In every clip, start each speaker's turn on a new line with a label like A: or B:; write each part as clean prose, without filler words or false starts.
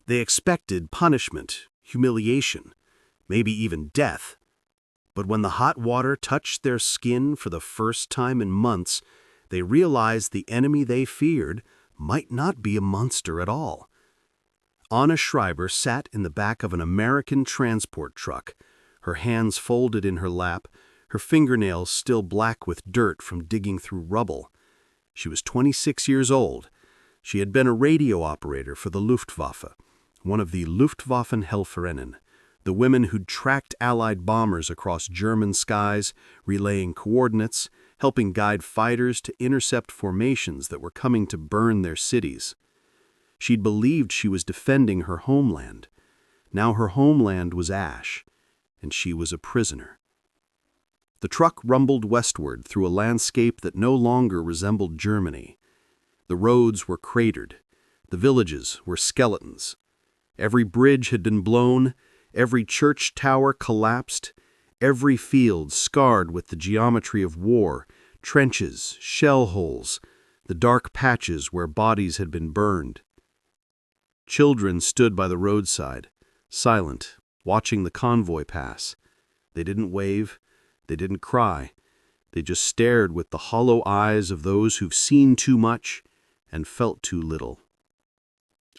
A: They expected punishment, humiliation, maybe even death. But when the hot water touched their skin for the first time in months, they realized the enemy they feared might not be a monster at all. Anna Schreiber sat in the back of an American transport truck, her hands folded in her lap, her fingernails still black with dirt from digging through rubble. She was 26 years old. She had been a radio operator for the Luftwaffe, one of the Luftwaffenhelferinnen, the women who'd tracked Allied bombers across German skies, relaying coordinates, helping guide fighters to intercept formations that were coming to burn their cities. She'd believed she was defending her homeland. Now her homeland was ash, and she was a prisoner. The truck rumbled westward through a landscape that no longer resembled Germany. The roads were cratered. The villages were skeletons. Every bridge had been blown, every church tower collapsed, every field scarred with the geometry of war, trenches, shell holes, the dark patches where bodies had been burned. Children stood by the roadside, silent, watching the convoy pass. They didn't wave, they didn't cry. They just stared with the hollow eyes of those who've seen too much and felt too little.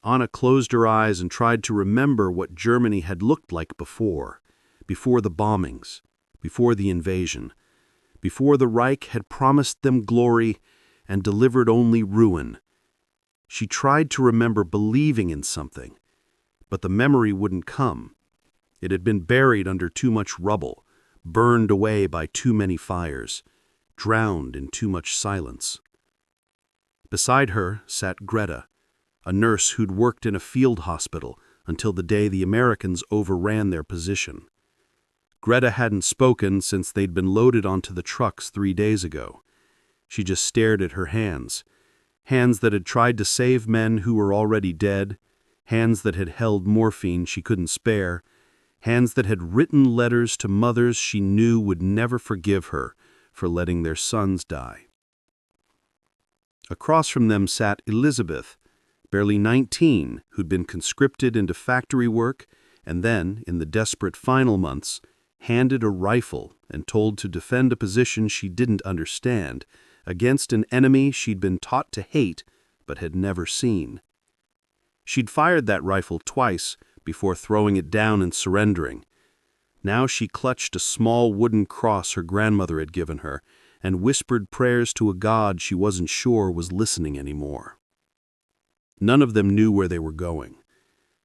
A: Anna closed her eyes and tried to remember what Germany had looked like before the bombings, before the invasion, before the Reich had promised them glory and delivered only ruin. She tried to remember believing in something, but the memory wouldn't come. It had been buried under too much rubble, burned away by too many fires, drowned in too much silence. Beside her sat Greta, a nurse who'd worked in a field hospital until the day the Americans overran their position. Greta hadn't spoken since they'd been loaded onto the trucks 3 days ago. She just stared at her hands that had tried to save men who were already dead, hands that had held morphine she couldn't spare, hands that had written letters to mothers she knew would never forgive her for letting their sons die. Across from them sat Elizabeth, barely 19, who'd been conscripted into factory work and then, in the desperate final months, handed a rifle and told to defend a position she didn't understand against an enemy she'd been taught to hate but had never seen. She'd fired that rifle twice before throwing it down and surrendering. Now she clutched a small wooden cross her grandmother had given her and whispered prayers to a God she wasn't sure was listening anymore. None of them knew where they were going.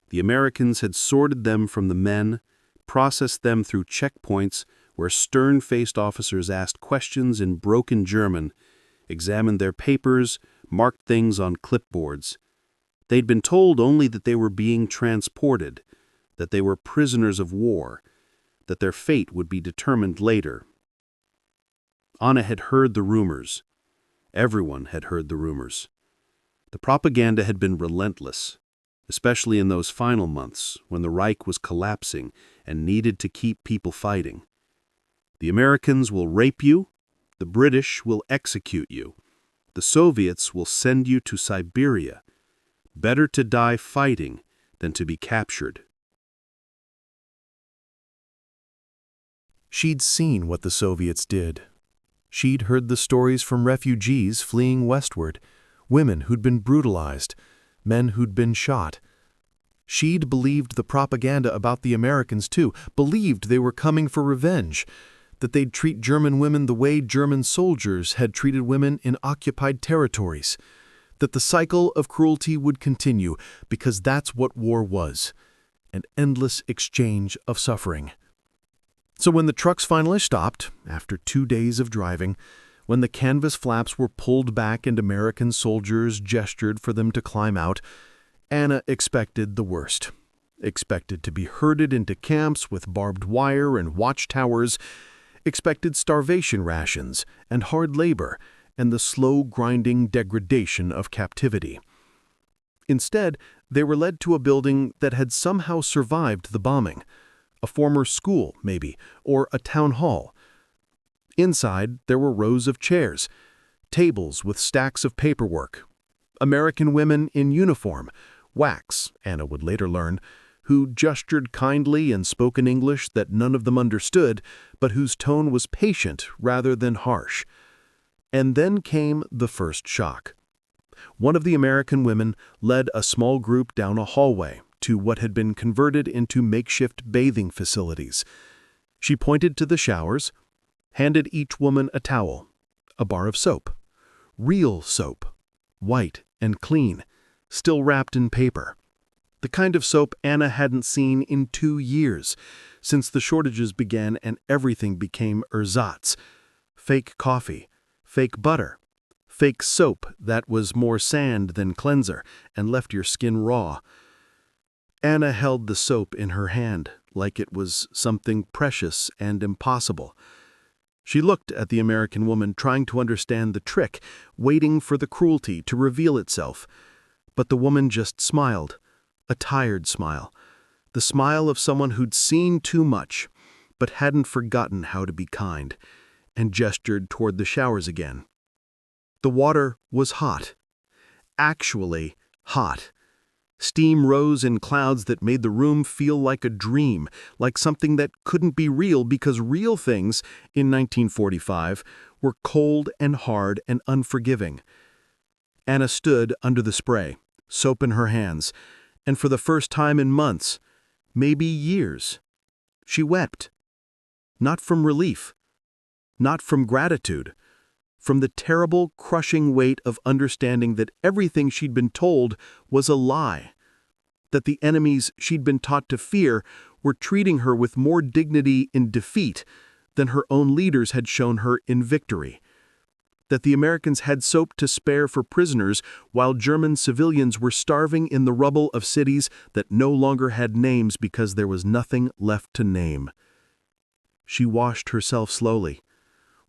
A: The Americans had sorted them from the men, processed them through checkpoints where stern-faced officers asked questions in broken German, examined their papers, marked things on clipboards. They'd been told only that they were being transported, that they were prisoners of war, that their fate would be determined later. Anna had heard the rumors. Everyone had heard the rumors. The propaganda had been relentless, especially in those final months when the Reich was collapsing and needed to keep people fighting. The Americans will rape you, the British will execute you, the Soviets will send you to Siberia. Better to die fighting than to be captured.
B: She'd seen what the Soviets did. She'd heard the stories from refugees fleeing westward, women who'd been brutalized, men who'd been shot. She'd believed the propaganda about the Americans too, believed they were coming for revenge, that they'd treat German women the way German soldiers had treated women in occupied territories, that the cycle of cruelty would continue because that's what war was, an endless exchange of suffering. So when the trucks finally stopped, after 2 days of driving, when the canvas flaps were pulled back and American soldiers gestured for them to climb out, Anna expected the worst. Expected to be herded into camps with barbed wire and watchtowers, expected starvation rations and hard labor and the slow grinding degradation of captivity. Instead, they were led to a building that had somehow survived the bombing, a former school, maybe, or a town hall. Inside, there were rows of chairs, tables with stacks of paperwork, American women in uniform, Wax, Anna would later learn, who gestured kindly and spoke in English that none of them understood, but whose tone was patient rather than harsh. And then came the first shock. One of the American women led a small group down a hallway to what had been converted into makeshift bathing facilities. She pointed to the showers, handed each woman a towel, a bar of soap. Real soap, white and clean, still wrapped in paper. The kind of soap Anna hadn't seen in 2 years, since the shortages began and everything became ersatz. Fake coffee, fake butter, fake soap that was more sand than cleanser and left your skin raw. Anna held the soap in her hand like it was something precious and impossible. She looked at the American woman, trying to understand the trick, waiting for the cruelty to reveal itself. But the woman just smiled, a tired smile, the smile of someone who'd seen too much, but hadn't forgotten how to be kind, and gestured toward the showers again. The water was hot. Actually hot. Steam rose in clouds that made the room feel like a dream, like something that couldn't be real because real things, in 1945, were cold and hard and unforgiving. Anna stood under the spray, soap in her hands, and for the first time in months, maybe years, she wept. Not from relief, not from gratitude, from the terrible, crushing weight of understanding that everything she'd been told was a lie, that the enemies she'd been taught to fear were treating her with more dignity in defeat than her own leaders had shown her in victory, that the Americans had soap to spare for prisoners while German civilians were starving in the rubble of cities that no longer had names because there was nothing left to name. She washed herself slowly,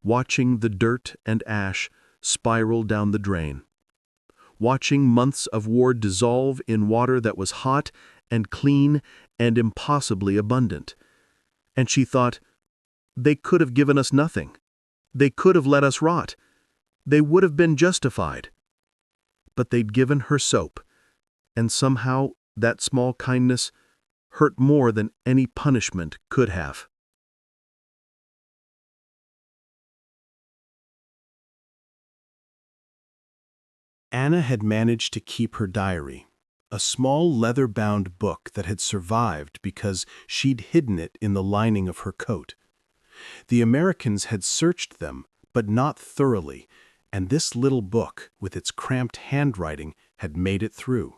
B: watching the dirt and ash spiral down the drain, watching months of war dissolve in water that was hot and clean and impossibly abundant. And she thought, they could have given us nothing. They could have let us rot. They would have been justified. But they'd given her soap, and somehow that small kindness hurt more than any punishment could have. Anna had managed to keep her diary, a small leather-bound book that had survived because she'd hidden it in the lining of her coat. The Americans had searched them, but not thoroughly, and this little book, with its cramped handwriting, had made it through.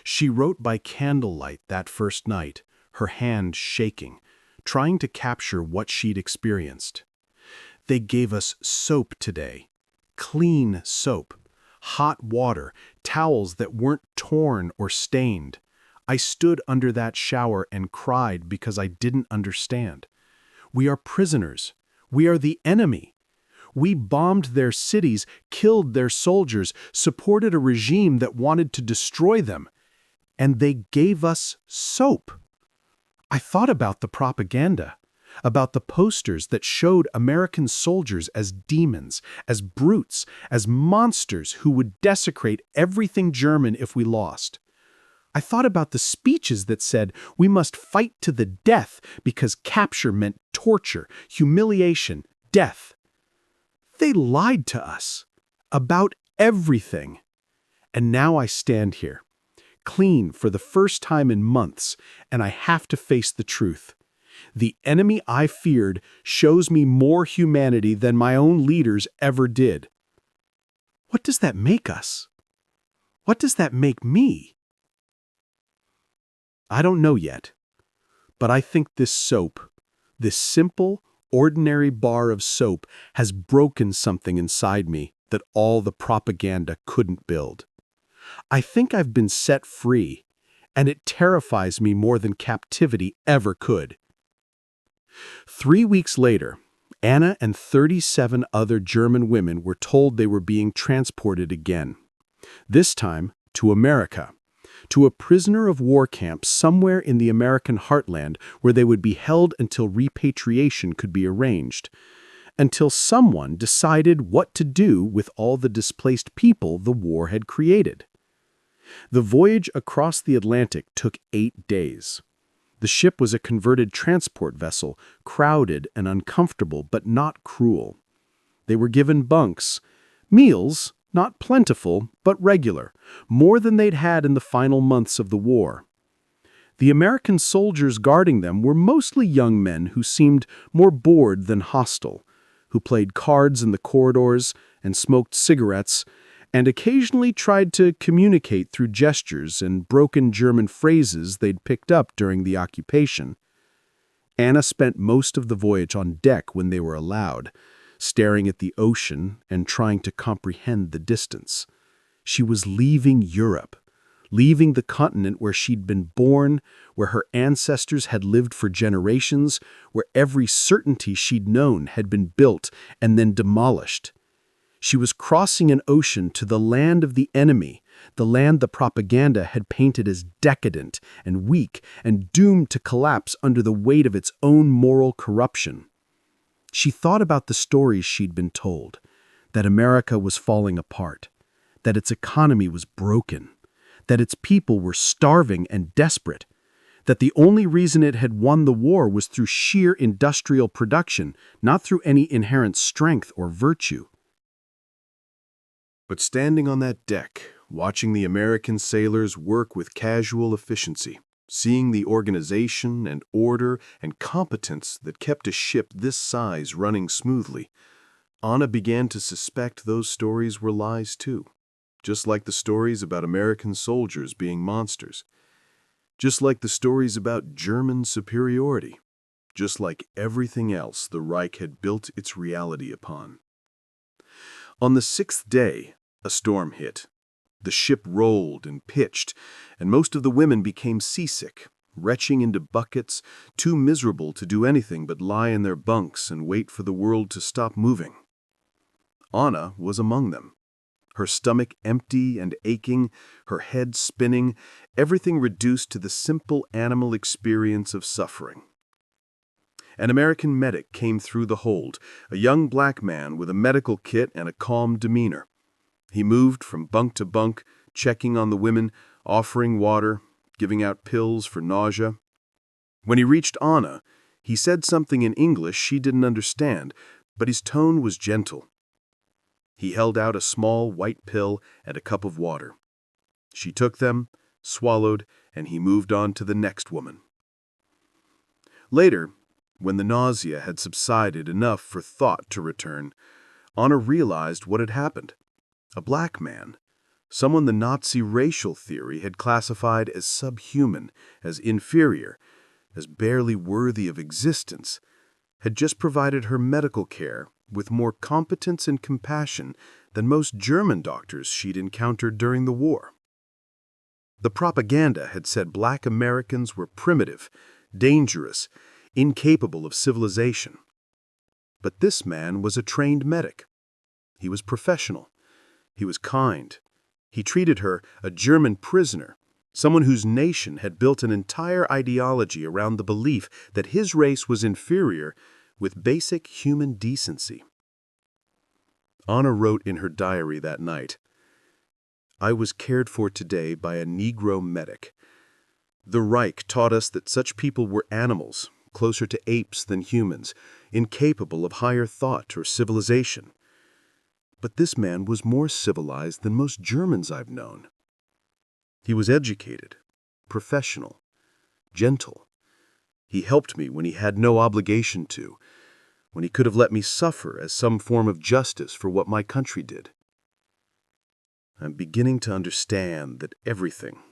B: She wrote by candlelight that first night, her hand shaking, trying to capture what she'd experienced. They gave us soap today, clean soap. Hot water, towels that weren't torn or stained. I stood under that shower and cried because I didn't understand. We are prisoners. We are the enemy. We bombed their cities, killed their soldiers, supported a regime that wanted to destroy them. And they gave us soap. I thought about the propaganda, about the posters that showed American soldiers as demons, as brutes, as monsters who would desecrate everything German if we lost. I thought about the speeches that said we must fight to the death because capture meant torture, humiliation, death. They lied to us about everything. And now I stand here, clean for the first time in months, and I have to face the truth. The enemy I feared shows me more humanity than my own leaders ever did. What does that make us? What does that make me? I don't know yet, but I think this soap, this simple, ordinary bar of soap, has broken something inside me that all the propaganda couldn't build. I think I've been set free, and it terrifies me more than captivity ever could. 3 weeks later, Anna and 37 other German women were told they were being transported again. This time to America, to a prisoner of war camp somewhere in the American heartland where they would be held until repatriation could be arranged, until someone decided what to do with all the displaced people the war had created.
A: The voyage across the Atlantic took 8 days. The ship was a converted transport vessel, crowded and uncomfortable, but not cruel. They were given bunks, meals, not plentiful, but regular, more than they'd had in the final months of the war. The American soldiers guarding them were mostly young men who seemed more bored than hostile, who played cards in the corridors and smoked cigarettes, and occasionally tried to communicate through gestures and broken German phrases they'd picked up during the occupation. Anna spent most of the voyage on deck when they were allowed, staring at the ocean and trying to comprehend the distance. She was leaving Europe, leaving the continent where she'd been born, where her ancestors had lived for generations, where every certainty she'd known had been built and then demolished. She was crossing an ocean to the land of the enemy, the land the propaganda had painted as decadent and weak and doomed to collapse under the weight of its own moral corruption. She thought about the stories she'd been told, that America was falling apart, that its economy was broken, that its people were starving and desperate, that the only reason it had won the war was through sheer industrial production, not through any inherent strength or virtue. But standing on that deck, watching the American sailors work with casual efficiency, seeing the organization and order and competence that kept a ship this size running smoothly, Anna began to suspect those stories were lies too, just like the stories about American soldiers being monsters, just like the stories about German superiority, just like everything else the Reich had built its reality upon. On the 6th day, a storm hit. The ship rolled and pitched, and most of the women became seasick, retching into buckets, too miserable to do anything but lie in their bunks and wait for the world to stop moving. Anna was among them, her stomach empty and aching, her head spinning, everything reduced to the simple animal experience of suffering. An American medic came through the hold, a young black man with a medical kit and a calm demeanor. He moved from bunk to bunk, checking on the women, offering water, giving out pills for nausea. When he reached Anna, he said something in English she didn't understand, but his tone was gentle. He held out a small white pill and a cup of water. She took them, swallowed, and he moved on to the next woman. Later, when the nausea had subsided enough for thought to return, Anna realized what had happened. A black man, someone the Nazi racial theory had classified as subhuman, as inferior, as barely worthy of existence, had just provided her medical care with more competence and compassion than most German doctors she'd encountered during the war. The propaganda had said black Americans were primitive, dangerous, incapable of civilization. But this man was a trained medic. He was professional. He was kind. He treated her, a German prisoner, someone whose nation had built an entire ideology around the belief that his race was inferior, with basic human decency. Anna wrote in her diary that night, "I was cared for today by a Negro medic. The Reich taught us that such people were animals, closer to apes than humans, incapable of higher thought or civilization. But this man was more civilized than most Germans I've known. He was educated, professional, gentle. He helped me when he had no obligation to, when he could have let me suffer as some form of justice for what my country did. I'm beginning to understand that everything,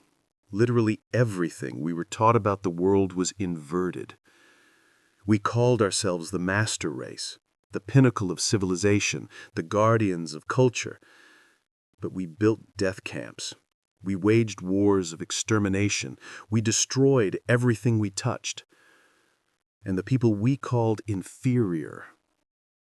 A: literally everything we were taught about the world was inverted. We called ourselves the master race, the pinnacle of civilization, the guardians of culture. But we built death camps. We waged wars of extermination. We destroyed everything we touched. And the people we called inferior,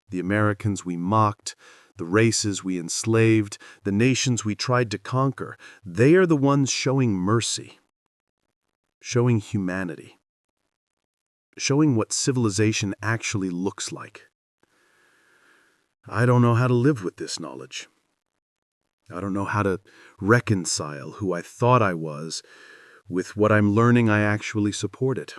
A: the Americans we mocked, the races we enslaved, the nations we tried to conquer, they are the ones showing mercy, showing humanity, showing what civilization actually looks like. I don't know how to live with this knowledge.
B: I don't know how to reconcile who I thought I was with what I'm learning I actually supported.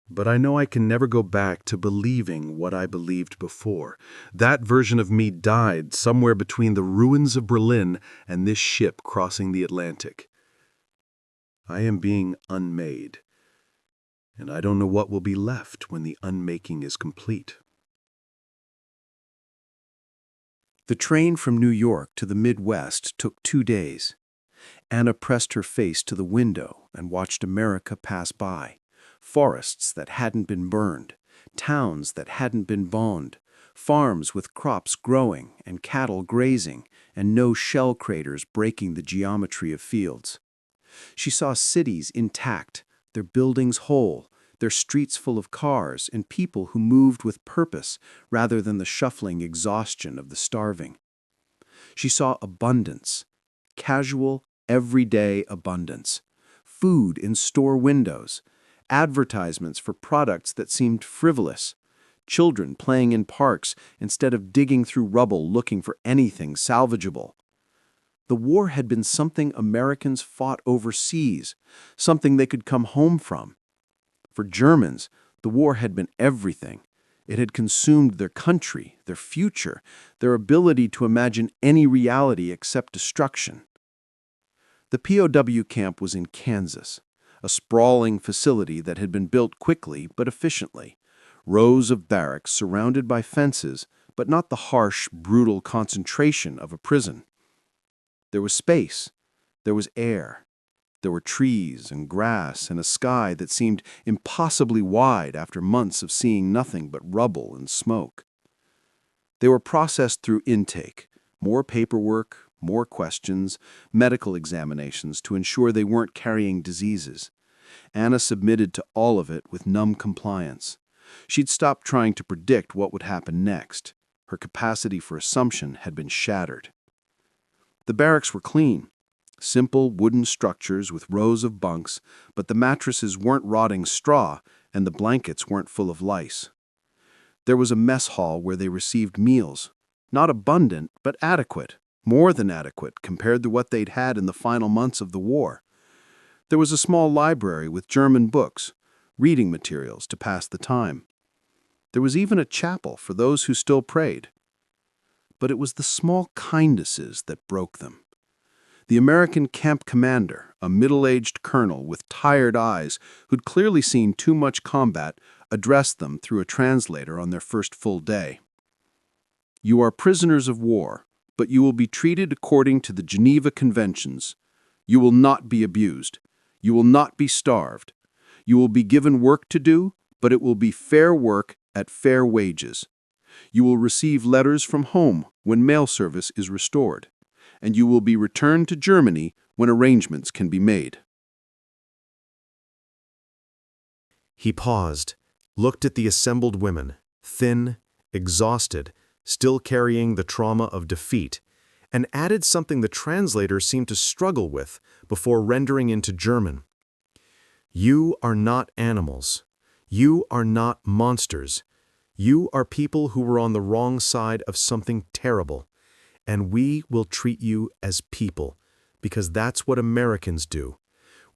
B: But I know I can never go back to believing what I believed before. That version of me died somewhere between the ruins of Berlin and this ship crossing the Atlantic. I am being unmade, and I don't know what will be left when the unmaking is complete.
A: The train from New York to the Midwest took 2 days. Anna pressed her face to the window and watched America pass by. Forests that hadn't been burned, towns that hadn't been bombed, farms with crops growing and cattle grazing, and no shell craters breaking the geometry of fields. She saw cities intact, their buildings whole, their streets full of cars and people who moved with purpose rather than the shuffling exhaustion of the starving. She saw abundance, casual, everyday abundance, food in store windows, advertisements for products that seemed frivolous, children playing in parks instead of digging through rubble looking for anything salvageable. The war had been something Americans fought overseas, something they could come home from. For Germans, the war had been everything. It had consumed their country, their future, their ability to imagine any reality except destruction. The POW camp was in Kansas, a sprawling facility that had been built quickly but efficiently. Rows of barracks surrounded by fences, but not the harsh, brutal concentration of a prison. There was space, there was air, there were trees and grass and a sky that seemed impossibly wide after months of seeing nothing but rubble and smoke. They were processed through intake, more paperwork, more questions, medical examinations to ensure they weren't carrying diseases. Anna submitted to all of it with numb compliance. She'd stopped trying to predict what would happen next. Her capacity for assumption had been shattered. The barracks were clean. Simple wooden structures with rows of bunks, but the mattresses weren't rotting straw and the blankets weren't full of lice. There was a mess hall where they received meals. Not abundant, but adequate. More than adequate compared to what they'd had in the final months of the war. There was a small library with German books, reading materials to pass the time. There was even a chapel for those who still prayed. But it was the small kindnesses that broke them. The American camp commander, a middle-aged colonel with tired eyes who'd clearly seen too much combat, addressed them through a translator on their first full day. "You are prisoners of war, but you will be treated according to the Geneva Conventions. You will not be abused. You will not be starved. You will be given work to do, but it will be fair work at fair wages. You will receive letters from home when mail service is restored, and you will be returned to Germany when arrangements can be made."
B: He paused, looked at the assembled women, thin, exhausted, still carrying the trauma of defeat, and added something the translator seemed to struggle with before rendering into German. "You are not animals. You are not monsters. You are people who were on the wrong side of something terrible, and we will treat you as people, because that's what Americans do.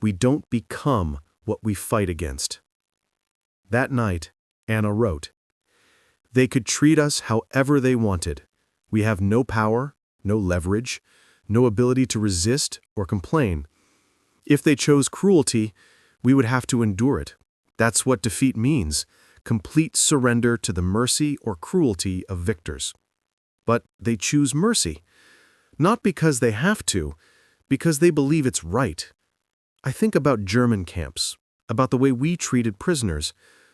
B: We don't become what we fight against." That night, Anna wrote, "They could treat us however they wanted. We have no power, no leverage, no ability to resist or complain. If they chose cruelty, we would have to endure it. That's what defeat means, complete surrender to the mercy or cruelty of victors. But they choose mercy, not because they have to, because they believe it's right. I think about German camps, about the way we treated prisoners,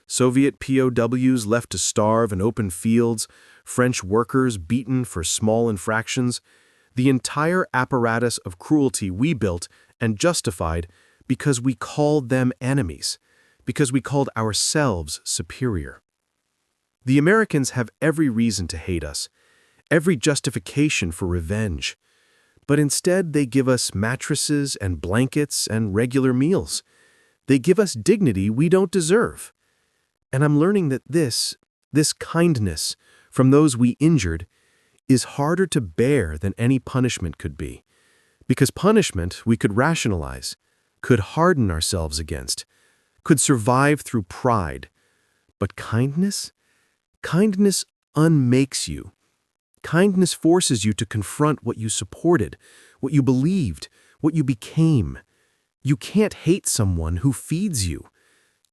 B: Soviet POWs left to starve in open fields, French workers beaten for small infractions, the entire apparatus of cruelty we built and justified because we called them enemies, because we called ourselves superior. The Americans have every reason to hate us, every justification for revenge, but instead they give us mattresses and blankets and regular meals. They give us dignity we don't deserve. And I'm learning that this kindness from those we injured is harder to bear than any punishment could be. Because punishment we could rationalize, could harden ourselves against, could survive through pride. But kindness? Kindness unmakes you. Kindness forces you to confront what you supported, what you believed, what you became. You can't hate someone who feeds you.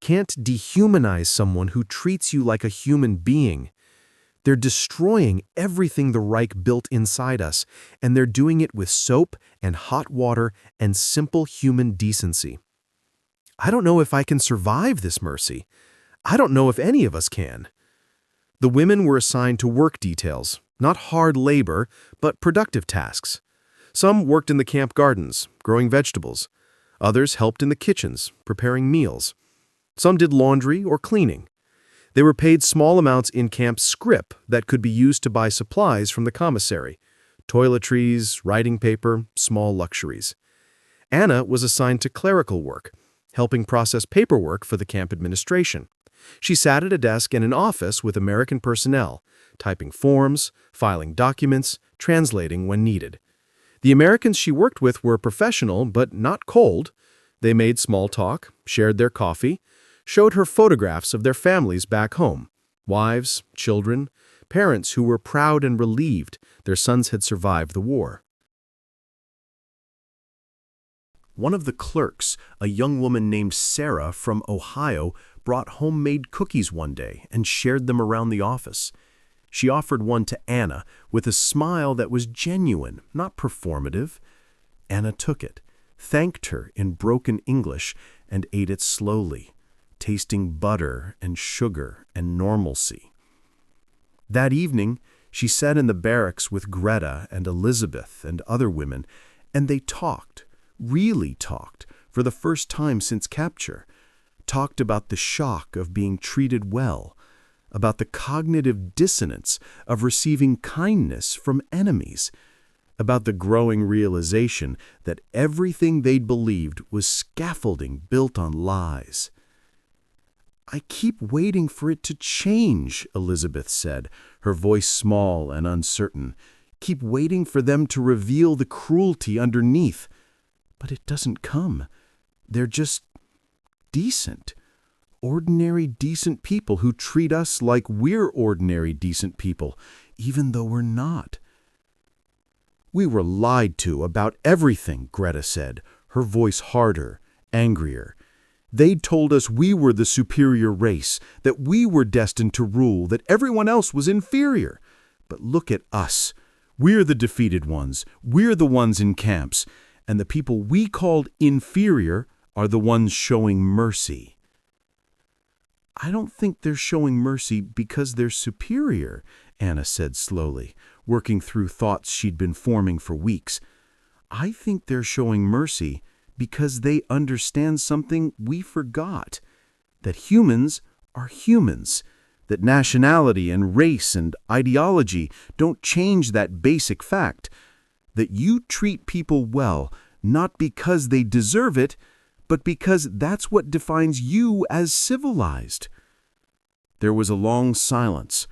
B: Can't dehumanize someone who treats you like a human being. They're destroying everything the Reich built inside us, and they're doing it with soap and hot water and simple human decency. I don't know if I can survive this mercy. I don't know if any of us can. The women were assigned to work details, not hard labor, but productive tasks. Some worked in the camp gardens, growing vegetables. Others helped in the kitchens, preparing meals. Some did laundry or cleaning. They were paid small amounts in camp scrip that could be used to buy supplies from the commissary: toiletries, writing paper, small luxuries. Anna was assigned to clerical work, helping process paperwork for the camp administration. She sat at a desk in an office with American personnel, typing forms, filing documents, translating when needed. The Americans she worked with were professional but not cold. They made small talk, shared their coffee, showed her photographs of their families back home: wives, children, parents who were proud and relieved their sons had survived the war. One of the clerks, a young woman named Sarah from Ohio, brought homemade cookies one day and shared them around the office. She offered one to Anna with a smile that was genuine, not performative. Anna took it, thanked her in broken English, and ate it slowly, tasting butter and sugar and normalcy. That evening, she sat in the barracks with Greta and Elizabeth and other women, and they talked, really talked, for the first time since capture. Talked about the shock of being treated well, about the cognitive dissonance of receiving kindness from enemies, about the growing realization that everything they'd believed was scaffolding built on lies. "I keep waiting for it to change," Elizabeth said, her voice small and uncertain. "Keep waiting for them to reveal the cruelty underneath. But it doesn't come. They're just decent. Ordinary, decent people who treat us like we're ordinary, decent people, even though we're not." "We were lied to about everything," Greta said, her voice harder, angrier. "They'd told us we were the superior race, that we were destined to rule, that everyone else was inferior. But look at us. We're the defeated ones. We're the ones in camps. And the people we called inferior are the ones showing mercy." "I don't think they're showing mercy because they're superior," Anna said slowly, working through thoughts she'd been forming for weeks. "I think they're showing mercy because they understand something we forgot: that humans are humans, that nationality and race and ideology don't change that basic fact, that you treat people well not because they deserve it, but because that's what defines you as civilized." There was a long silence.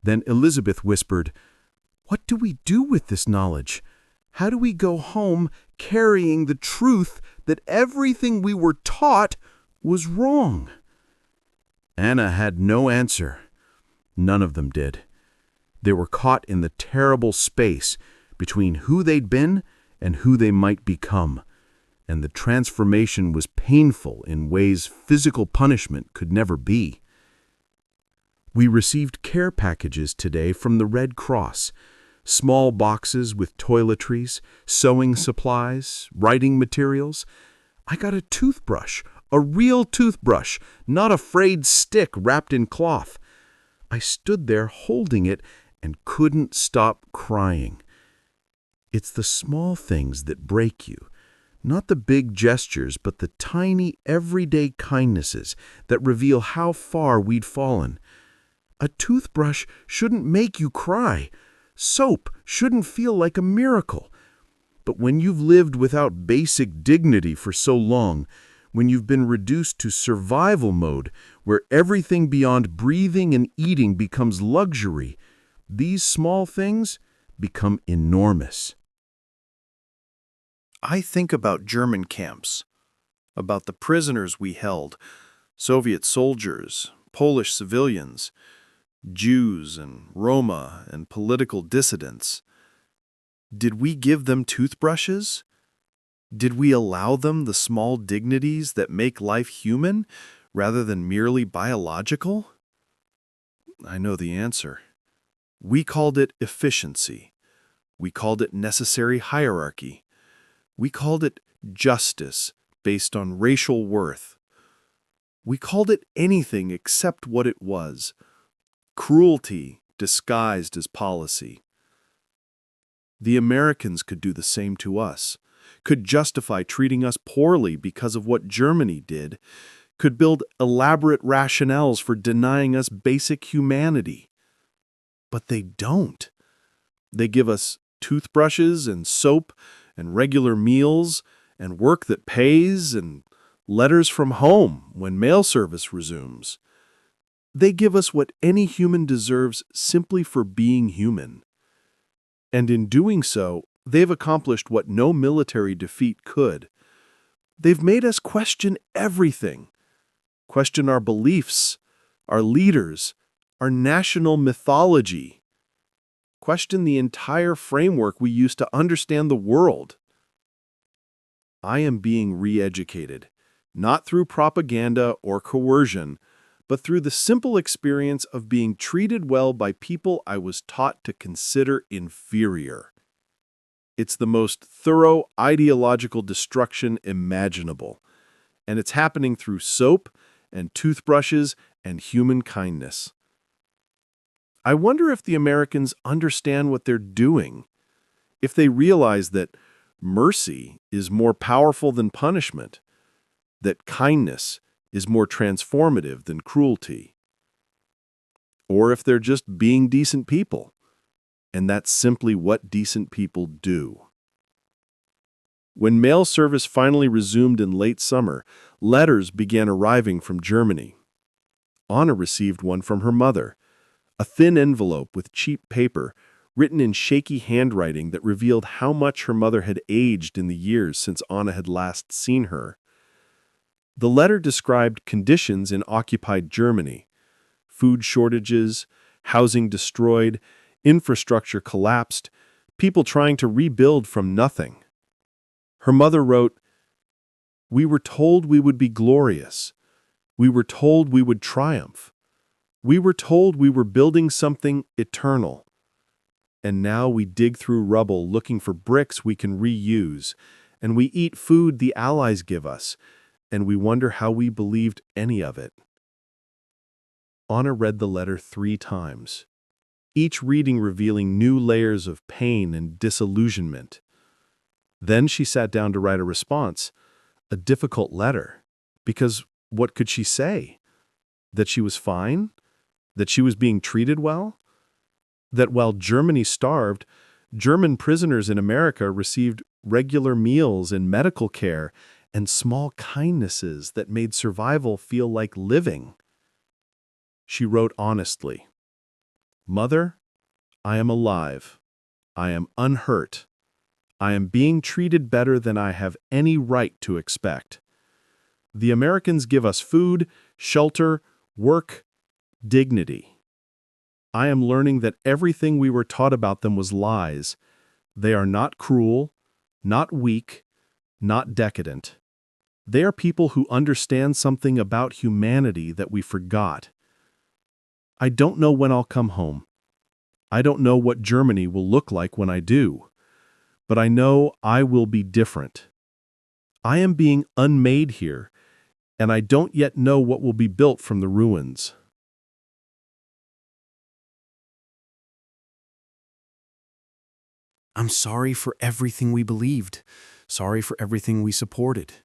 B: Then Elizabeth whispered, "What do we do with this knowledge? How do we go home carrying the truth that everything we were taught was wrong?" Anna had no answer. None of them did. They were caught in the terrible space between who they'd been and who they might become, and the transformation was painful in ways physical punishment could never be. We received care packages today from the Red Cross, small boxes with toiletries, sewing supplies, writing materials. I got a toothbrush, a real toothbrush, not a frayed stick wrapped in cloth. I stood there holding it and couldn't stop crying. It's the small things that break you, not the big gestures, but the tiny, everyday kindnesses that reveal how far we'd fallen. A toothbrush shouldn't make you cry. Soap shouldn't feel like a miracle. But when you've lived without basic dignity for so long, when you've been reduced to survival mode, where everything beyond breathing and eating becomes luxury, these small things, become enormous.
C: I think about German camps, about the prisoners we held, Soviet soldiers, Polish civilians, Jews and Roma and political dissidents. Did we give them toothbrushes? Did we allow them the small dignities that make life human rather than merely biological? I know the answer. We called it efficiency. We called it necessary hierarchy. We called it justice based on racial worth. We called it anything except what it was: cruelty disguised as policy. The Americans could do the same to us, could justify treating us poorly because of what Germany did, could build elaborate rationales for denying us basic humanity. But they don't. They give us toothbrushes and soap and regular meals and work that pays and letters from home when mail service resumes. They give us what any human deserves simply for being human. And in doing so, they've accomplished what no military defeat could. They've made us question everything. Question our beliefs, our leaders, our national mythology. Question the entire framework we use to understand the world. I am being re-educated, not through propaganda or coercion, but through the simple experience of being treated well by people I was taught to consider inferior. It's the most thorough ideological destruction imaginable, and it's happening through soap and toothbrushes and human kindness. I wonder if the Americans understand what they're doing, if they realize that mercy is more powerful than punishment, that kindness is more transformative than cruelty. Or if they're just being decent people, and that's simply what decent people do. When mail service finally resumed in late summer, letters began arriving from Germany. Anna received one from her mother, a thin envelope with cheap paper, written in shaky handwriting that revealed how much her mother had aged in the years since Anna had last seen her. The letter described conditions in occupied Germany: food shortages, housing destroyed, infrastructure collapsed, people trying to rebuild from nothing. Her mother wrote, "We were told we would be glorious. We were told we would triumph. We were told we were building something eternal. And now we dig through rubble looking for bricks we can reuse, and we eat food the Allies give us, and we wonder how we believed any of it." Anna read the letter 3 times, each reading revealing new layers of pain and disillusionment. Then she sat down to write a response, a difficult letter, because what could she say? That she was fine? That she was being treated well? That while Germany starved, German prisoners in America received regular meals and medical care and small kindnesses that made survival feel like living. She wrote honestly, "Mother, I am alive. I am unhurt. I am being treated better than I have any right to expect. The Americans give us food, shelter, work, dignity. I am learning that everything we were taught about them was lies. They are not cruel, not weak, not decadent. They are people who understand something about humanity that we forgot. I don't know when I'll come home. I don't know what Germany will look like when I do. But I know I will be different. I am being unmade here, and I don't yet know what will be built from the ruins."
A: I'm sorry for everything we believed. Sorry for everything we supported.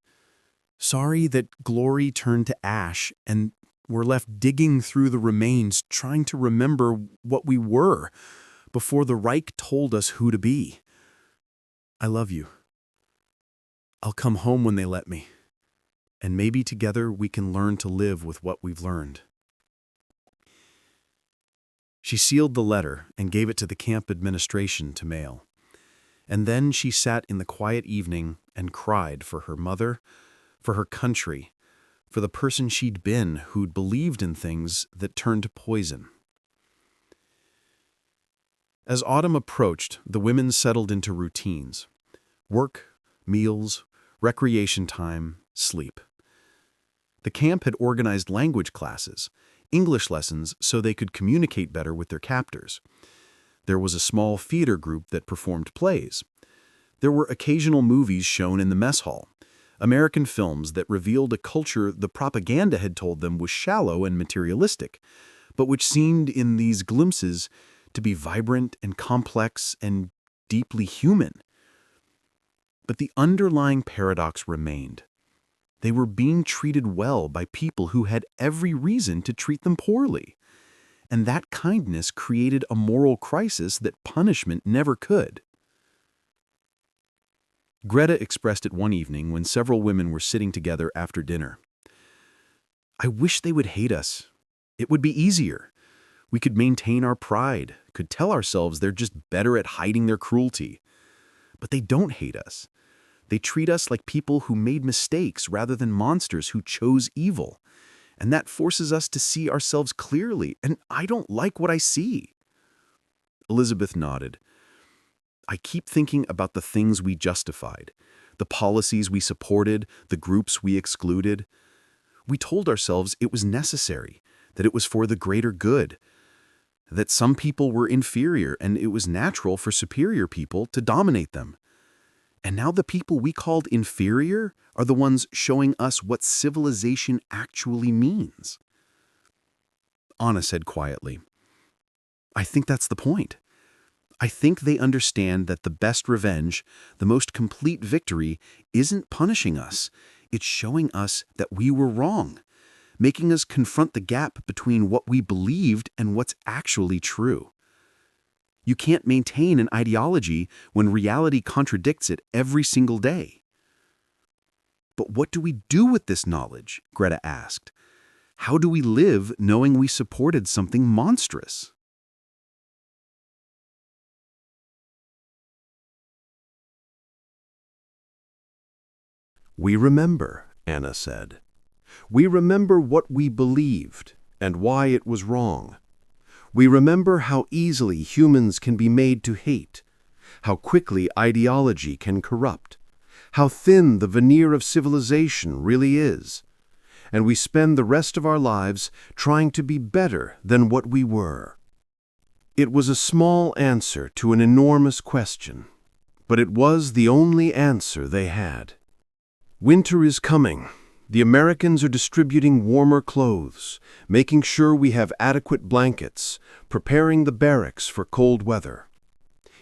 A: Sorry that glory turned to ash and we're left digging through the remains trying to remember what we were before the Reich told us who to be. I love you. I'll come home when they let me, and maybe together we can learn to live with what we've learned. She sealed the letter and gave it to the camp administration to mail. And then she sat in the quiet evening and cried for her mother, for her country, for the person she'd been who'd believed in things that turned to poison. As autumn approached, the women settled into routines. Work, meals, recreation time, sleep. The camp had organized language classes, English lessons so they could communicate better with their captors. There was a small theater group that performed plays. There were occasional movies shown in the mess hall, American films that revealed a culture the propaganda had told them was shallow and materialistic, but which seemed in these glimpses to be vibrant and complex and deeply human. But the underlying paradox remained. They were being treated well by people who had every reason to treat them poorly. And that kindness created a moral crisis that punishment never could. Greta expressed it one evening when several women were sitting together after dinner. "I wish they would hate us. It would be easier. We could maintain our pride, could tell ourselves they're just better at hiding their cruelty. But they don't hate us. They treat us like people who made mistakes rather than monsters who chose evil. And that forces us to see ourselves clearly, and I don't like what I see." Elizabeth nodded. "I keep thinking about the things we justified, the policies we supported, the groups we excluded. We told ourselves it was necessary, that it was for the greater good, that some people were inferior and it was natural for superior people to dominate them. And now the people we called inferior are the ones showing us what civilization actually means." Anna said quietly, "I think that's the point. I think they understand that the best revenge, the most complete victory, isn't punishing us. It's showing us that we were wrong, making us confront the gap between what we believed and what's actually true. You can't maintain an ideology when reality contradicts it every single day." "But what do we do with this knowledge?" Greta asked. "How do we live knowing we supported something monstrous?"
B: "We remember," Anna said. "We remember what we believed and why it was wrong. We remember how easily humans can be made to hate, how quickly ideology can corrupt, how thin the veneer of civilization really is. And we spend the rest of our lives trying to be better than what we were." It was a small answer to an enormous question, but it was the only answer they had. Winter is coming. The Americans are distributing warmer clothes, making sure we have adequate blankets, preparing the barracks for cold weather.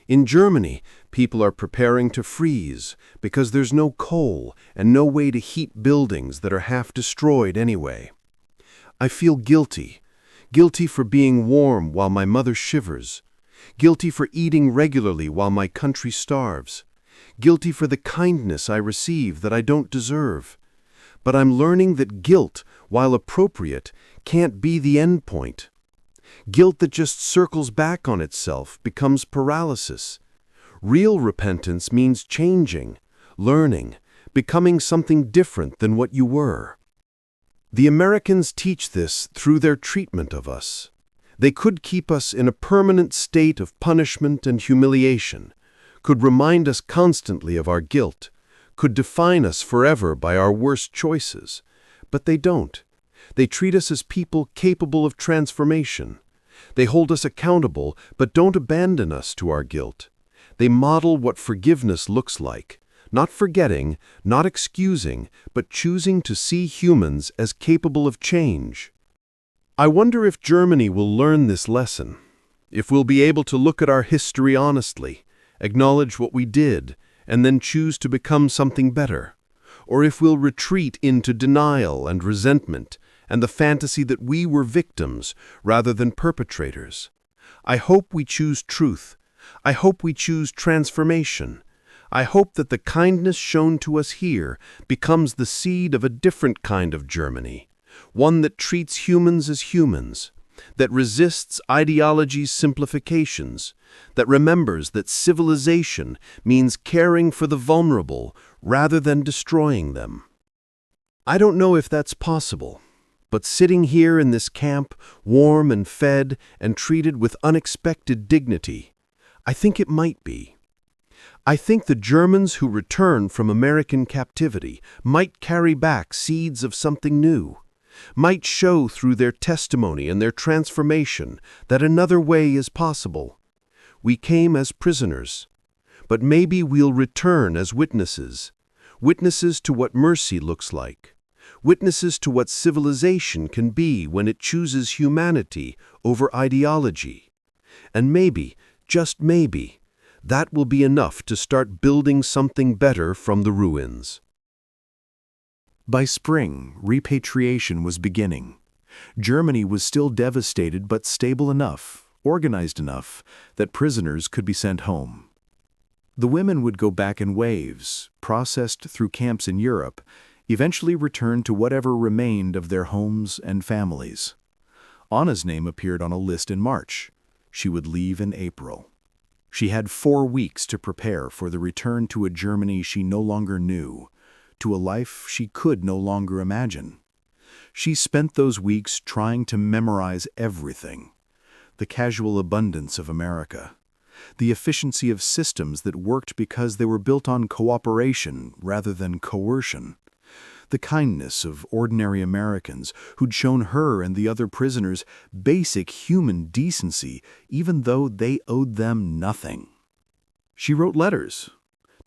B: In Germany, people are preparing to freeze because there's no coal and no way to heat buildings that are half destroyed anyway. I feel guilty for being warm while my mother shivers, guilty for eating regularly while my country starves, guilty for the kindness I receive that I don't deserve. But I'm learning that guilt, while appropriate, can't be the end point. Guilt that just circles back on itself becomes paralysis. Real repentance means changing, learning, becoming something different than what you were. The Americans teach this through their treatment of us. They could keep us in a permanent state of punishment and humiliation, could remind us constantly of our guilt, could define us forever by our worst choices. But they don't. They treat us as people capable of transformation. They hold us accountable, but don't abandon us to our guilt. They model what forgiveness looks like, not forgetting, not excusing, but choosing to see humans as capable of change. I wonder if Germany will learn this lesson, if we'll be able to look at our history honestly, acknowledge what we did, and then choose to become something better, or if we'll retreat into denial and resentment and the fantasy that we were victims rather than perpetrators. I hope we choose truth. I hope we choose transformation. I hope that the kindness shown to us here becomes the seed of a different kind of Germany, one that treats humans as humans,
A: that resists ideology's simplifications, that remembers that civilization means caring for the vulnerable rather than destroying them. I don't know if that's possible, but sitting here in this camp, warm and fed and treated with unexpected dignity, I think it might be. I think the Germans who return from American captivity might carry back seeds of something new, might show through their testimony and their transformation that another way is possible. We came as prisoners, but maybe we'll return as witnesses, witnesses to what mercy looks like, witnesses to what civilization can be when it chooses humanity over ideology. And maybe, just maybe, that will be enough to start building something better from the ruins.
B: By spring, repatriation was beginning. Germany was still devastated but stable enough, organized enough, that prisoners could be sent home. The women would go back in waves, processed through camps in Europe, eventually return to whatever remained of their homes and families. Anna's name appeared on a list in March. She would leave in April. She had 4 weeks to prepare for the return to a Germany she no longer knew, to a life she could no longer imagine. She spent those weeks trying to memorize everything: the casual abundance of America, the efficiency of systems that worked because they were built on cooperation rather than coercion, the kindness of ordinary Americans who'd shown her and the other prisoners basic human decency even though they owed them nothing. She wrote letters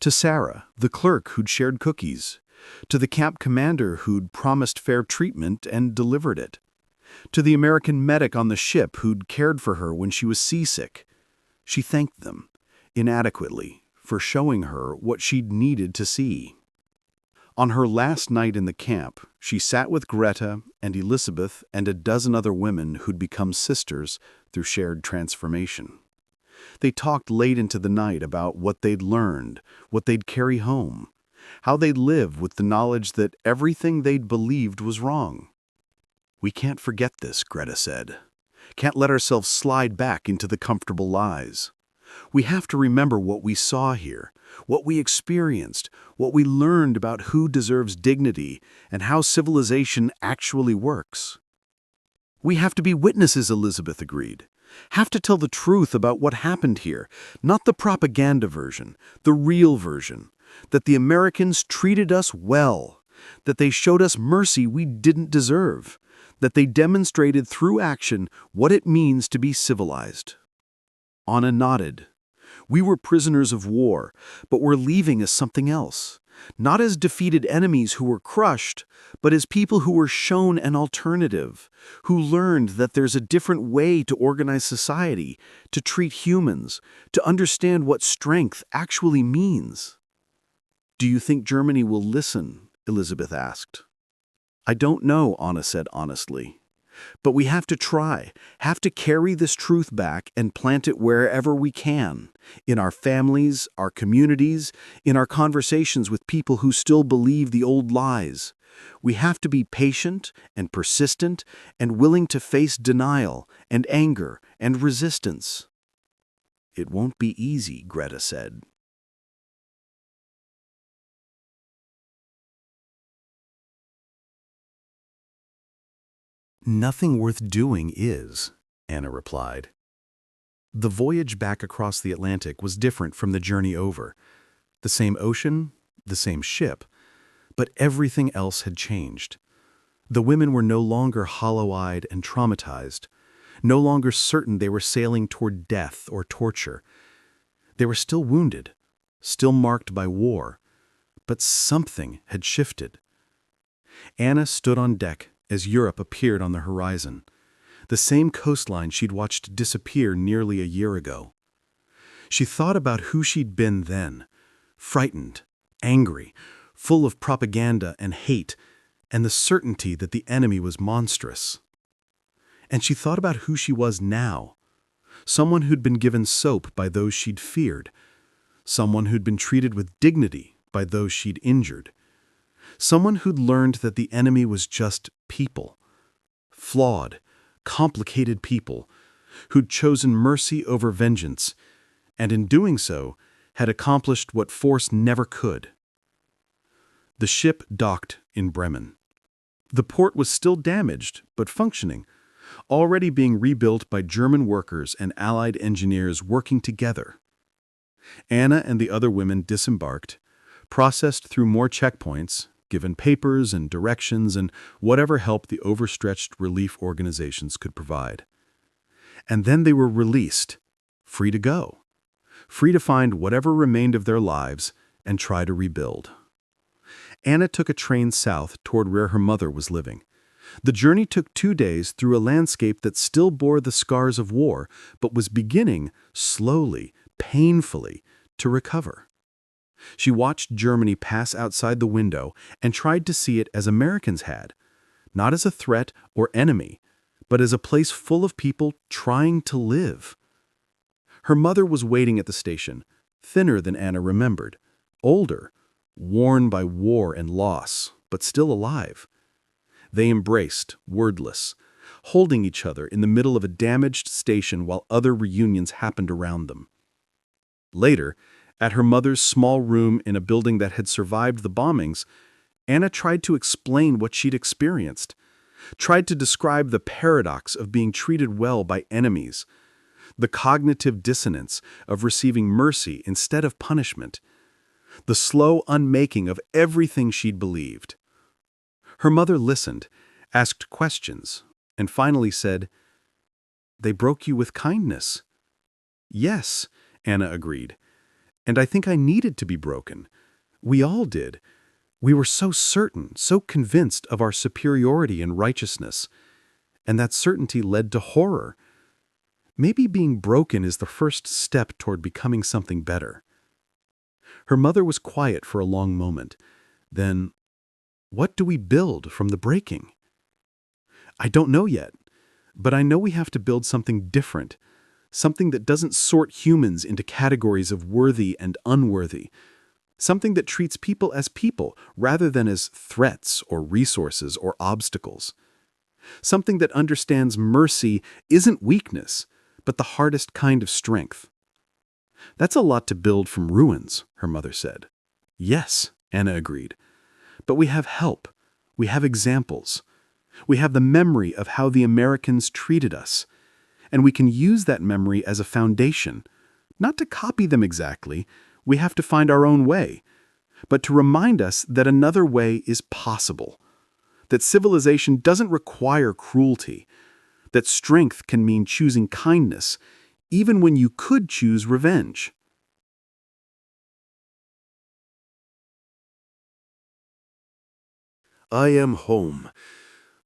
B: to Sarah, the clerk who'd shared cookies, to the camp commander who'd promised fair treatment and delivered it, to the American medic on the ship who'd cared for her when she was seasick. She thanked them, inadequately, for showing her what she'd needed to see. On her last night in the camp, she sat with Greta and Elizabeth and a dozen other women who'd become sisters through shared transformation. They talked late into the night about what they'd learned, what they'd carry home, how they'd live with the knowledge that everything they'd believed was wrong. "We can't forget this," Greta said. "Can't let ourselves slide back into the comfortable lies. We have to remember what we saw here, what we experienced, what we learned about who deserves dignity and how civilization actually works." "We have to be witnesses," Elizabeth agreed. "Have to tell the truth about what happened here, not the propaganda version, the real version, that the Americans treated us well, that they showed us mercy we didn't deserve, that they demonstrated through action what it means to be civilized." Anna nodded. "We were prisoners of war, but we're leaving as something else. Not as defeated enemies who were crushed, but as people who were shown an alternative, who learned that there's a different way to organize society, to treat humans, to understand what strength actually means." "Do you think Germany will listen?" Elizabeth asked. "I don't know," Anna said honestly. "But we have to try, have to carry this truth back and plant it wherever we can, in our families, our communities, in our conversations with people who still believe the old lies. We have to be patient and persistent and willing to face denial and anger and resistance." "It won't be easy," Greta said. "Nothing worth doing is," Anna replied. The voyage back across the Atlantic was different from the journey over. The same ocean, the same ship, but everything else had changed. The women were no longer hollow-eyed and traumatized, no longer certain they were sailing toward death or torture. They were still wounded, still marked by war, but something had shifted. Anna stood on deck as Europe appeared on the horizon, the same coastline she'd watched disappear nearly a year ago. She thought about who she'd been then, frightened, angry, full of propaganda and hate, and the certainty that the enemy was monstrous. And she thought about who she was now, someone who'd been given soap by those she'd feared, someone who'd been treated with dignity by those she'd injured, someone who'd learned that the enemy was just people, flawed,
A: complicated people who'd chosen mercy over vengeance, and in doing so, had accomplished what force never could. The ship docked in Bremen. The port was still damaged, but functioning, already being rebuilt by German workers and Allied engineers working together. Anna and the other women disembarked, processed through more checkpoints, given papers and directions and whatever help the overstretched relief organizations could provide. And then they were released, free to go, free to find whatever remained of their lives and try to rebuild. Anna took a train south toward where her mother was living. The journey took 2 days through a landscape that still bore the scars of war, but was beginning, slowly, painfully, to recover. She watched Germany pass outside the window and tried to see it as Americans had, not as a threat or enemy, but as a place full of people trying to live. Her mother was waiting at the station, thinner than Anna remembered, older, worn by war and loss, but still alive. They embraced, wordless, holding each other in the middle of a damaged station while other reunions happened around them. Later, at her mother's small room in a building that had survived the bombings, Anna tried to explain what she'd experienced, tried to describe the paradox of being treated well by enemies, the cognitive dissonance of receiving mercy instead of punishment, the slow unmaking of everything she'd believed. Her mother listened, asked questions, and finally said, "They broke you with kindness." "Yes," Anna agreed. "And I think I needed to be broken. We all did. We were so certain, so convinced of our superiority and righteousness. And that certainty led to horror. Maybe being broken is the first step toward becoming something better." Her mother was quiet for a long moment. Then, "What do we build from the breaking?" "I don't know yet, but I know we have to build something different, something that doesn't sort humans into categories of worthy and unworthy, something that treats people as people rather than as threats or resources or obstacles, something that understands mercy isn't weakness, but the hardest kind of strength." "That's a lot to build from ruins," her mother said. "Yes," Anna agreed. "But we have help. We have examples. We have the memory of how the Americans treated us. And we can use that memory as a foundation, not to copy them exactly. We have to find our own way, but to remind us that another way is possible, that civilization doesn't require cruelty, that strength can mean choosing kindness, even when you could choose revenge."
D: I am home,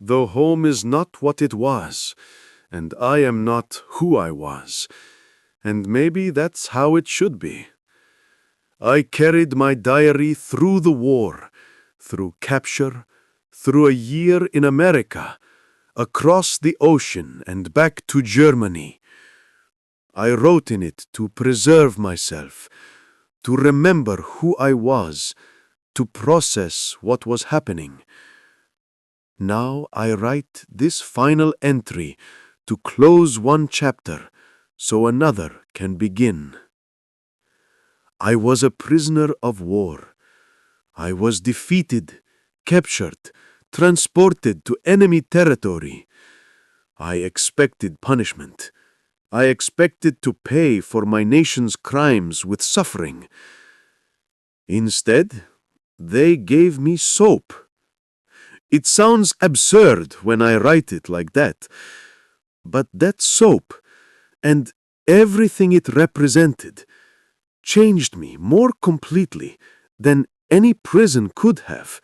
D: though home is not what it was, and I am not who I was, and maybe that's how it should be. I carried my diary through the war, through capture, through a year in America, across the ocean and back to Germany. I wrote in it to preserve myself, to remember who I was, to process what was happening. Now I write this final entry to close one chapter so another can begin. I was a prisoner of war. I was defeated, captured, transported to enemy territory. I expected punishment. I expected to pay for my nation's crimes with suffering. Instead, they gave me soap. It sounds absurd when I write it like that, but that soap and everything it represented changed me more completely than any prison could have.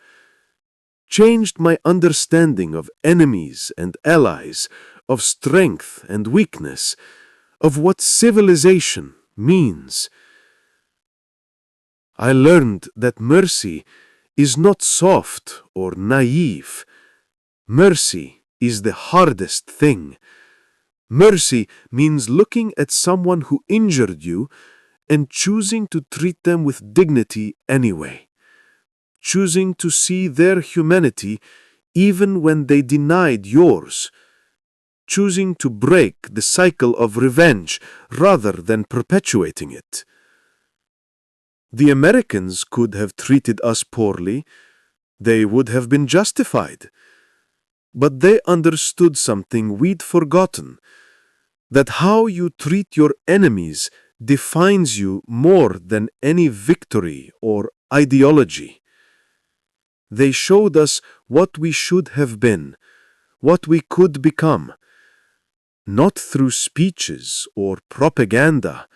D: Changed my understanding of enemies and allies, of strength and weakness, of what civilization means. I learned that mercy is not soft or naive. Mercy is the hardest thing. Mercy means looking at someone who injured you and choosing to treat them with dignity anyway. Choosing to see their humanity even when they denied yours. choosing to break the cycle of revenge rather than perpetuating it. The Americans could have treated us poorly. They would have been justified. But they understood something we'd forgotten, that how you treat your enemies defines you more than any victory or ideology. They showed us what we should have been, what we could become, not through speeches or propaganda.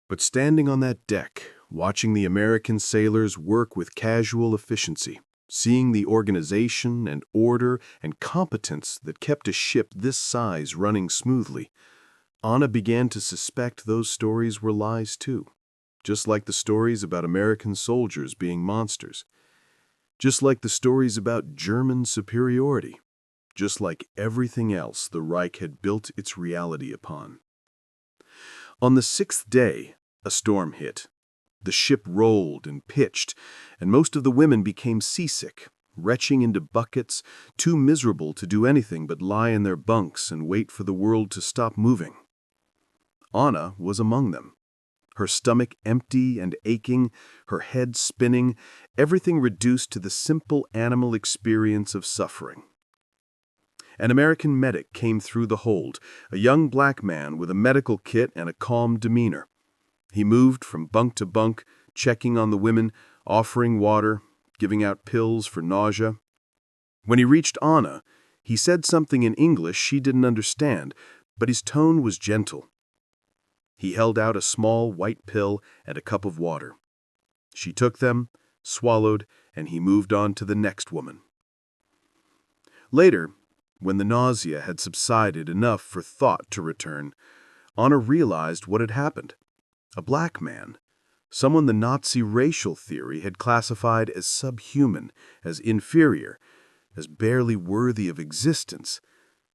A: But standing on that deck, watching the American sailors work with casual efficiency, seeing the organization and order and competence that kept a ship this size running smoothly, Anna began to suspect those stories were lies too, just like the stories about American soldiers being monsters, just like the stories about German superiority, just like everything else the Reich had built its reality upon. On the 6th day, a storm hit. The ship rolled and pitched, and most of the women became seasick, retching into buckets, too miserable to do anything but lie in their bunks and wait for the world to stop moving. Anna was among them, her stomach empty and aching, her head spinning, everything reduced to the simple animal experience of suffering. An American medic came through the hold, a young black man with a medical kit and a calm demeanor. He moved from bunk to bunk, checking on the women, offering water, giving out pills for nausea. When he reached Anna, he said something in English she didn't understand, but his tone was gentle. He held out a small white pill and a cup of water. She took them, swallowed, and he moved on to the next woman. Later, when the nausea had subsided enough for thought to return, Anna realized what had happened. A black man, someone the Nazi racial theory had classified as subhuman, as inferior, as barely worthy of existence,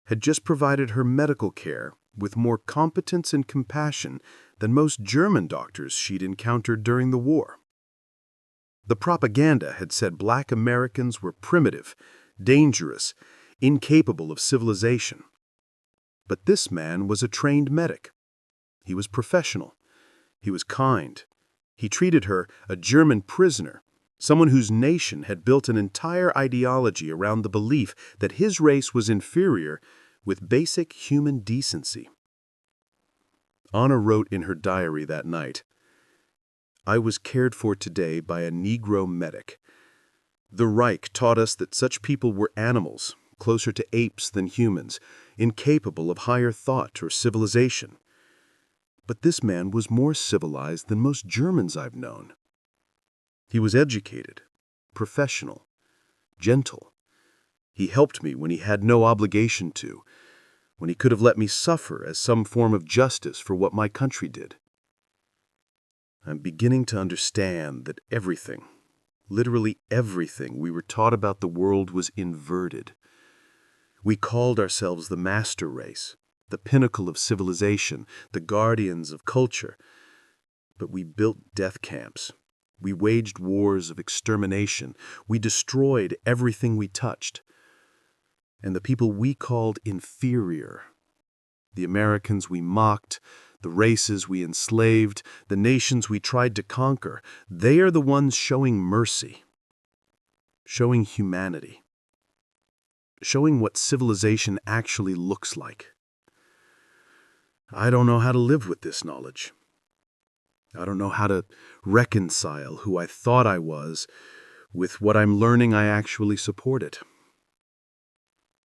A: had just provided her medical care with more competence and compassion than most German doctors she'd encountered during the war. The propaganda had said black Americans were primitive, dangerous, incapable of civilization. But this man was a trained medic. He was professional. He was kind. He treated her, a German prisoner, someone whose nation had built an entire ideology around the belief that his race was inferior, with basic human decency. Anna wrote in her diary that night, "I was cared for today by a Negro medic. The Reich taught us that such people were animals, closer to apes than humans, incapable of higher thought or civilization. But this man was more civilized than most Germans I've known. He was educated, professional, gentle. He helped me when he had no obligation to, when he could have let me suffer as some form of justice for what my country did. I'm beginning to understand that everything, literally everything we were taught about the world was inverted. We called ourselves the master race, the pinnacle of civilization, the guardians of culture. But we built death camps. We waged wars of extermination. We destroyed everything we touched. And the people we called inferior, the Americans we mocked, the races we enslaved, the nations we tried to conquer, they are the ones showing mercy, showing humanity, showing what civilization actually looks like. I don't know how to live with this knowledge. I don't know how to reconcile who I thought I was with what I'm learning I actually supported.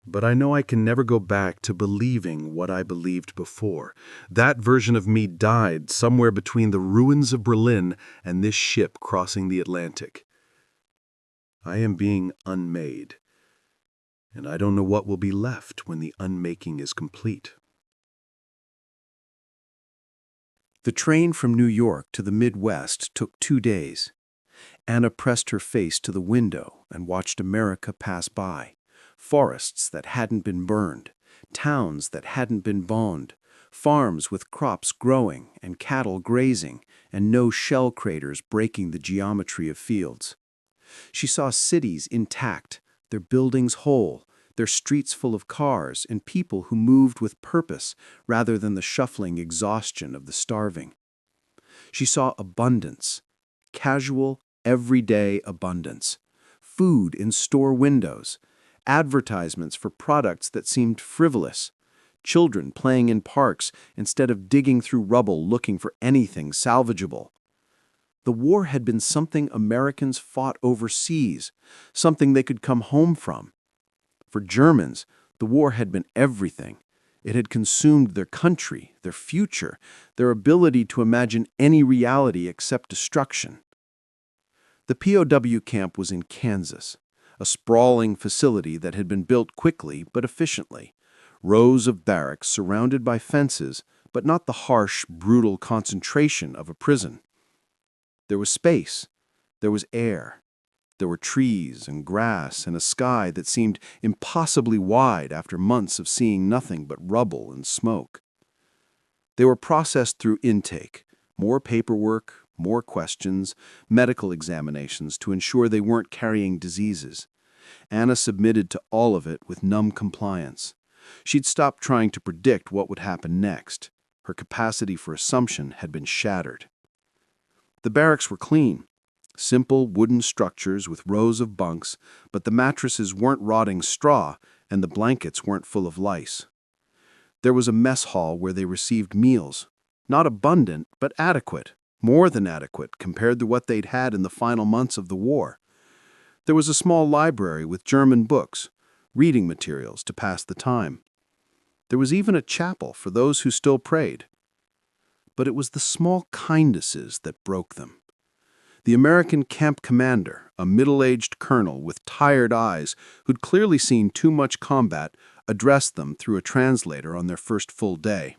A: But I know I can never go back to believing what I believed before. That version of me died somewhere between the ruins of Berlin and this ship crossing the Atlantic. I am being unmade, and I don't know what will be left when the unmaking is complete."
B: The train from New York to the Midwest took 2 days. Anna pressed her face to the window and watched America pass by. Forests that hadn't been burned, towns that hadn't been bombed, farms with crops growing and cattle grazing, and no shell craters breaking the geometry of fields.
E: She saw cities intact, their buildings whole, their streets full of cars and people who moved with purpose rather than the shuffling exhaustion of the starving. She saw abundance, casual, everyday abundance, food in store windows, advertisements for products that seemed frivolous, children playing in parks instead of digging through rubble looking for anything salvageable. The war had been something Americans fought overseas, something they could come home from. For Germans, the war had been everything. It had consumed their country, their future, their ability to imagine any reality except destruction. The POW camp was in Kansas, a sprawling facility that had been built quickly but efficiently. Rows of barracks surrounded by fences, but not the harsh, brutal concentration of a prison. There was space, there was air, there were trees and grass and a sky that seemed impossibly wide after months of seeing nothing but rubble and smoke. They were processed through intake, more paperwork, more questions, medical examinations to ensure they weren't carrying diseases. Anna submitted to all of it with numb compliance. She'd stopped trying to predict what would happen next. Her capacity for assumption had been shattered. The barracks were clean. Simple wooden structures with rows of bunks, but the mattresses weren't rotting straw and the blankets weren't full of lice. There was a mess hall where they received meals. Not abundant, but adequate, more than adequate compared to what they'd had in the final months of the war. There was a small library with German books, reading materials to pass the time. There was even a chapel for those who still prayed. But it was the small kindnesses that broke them. The American camp commander, a middle-aged colonel with tired eyes who'd clearly seen too much combat, addressed them through a translator on their first full day.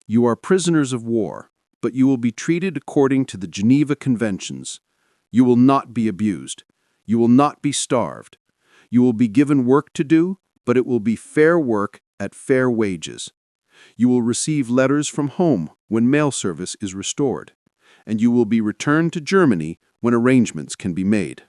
E: "You are prisoners of war, but you will be treated according to the Geneva Conventions. You will not be abused. You will not be starved. You will be given work to do, but it will be fair work at fair wages. You will receive letters from home when mail service is restored, and you will be returned to Germany when arrangements can be made."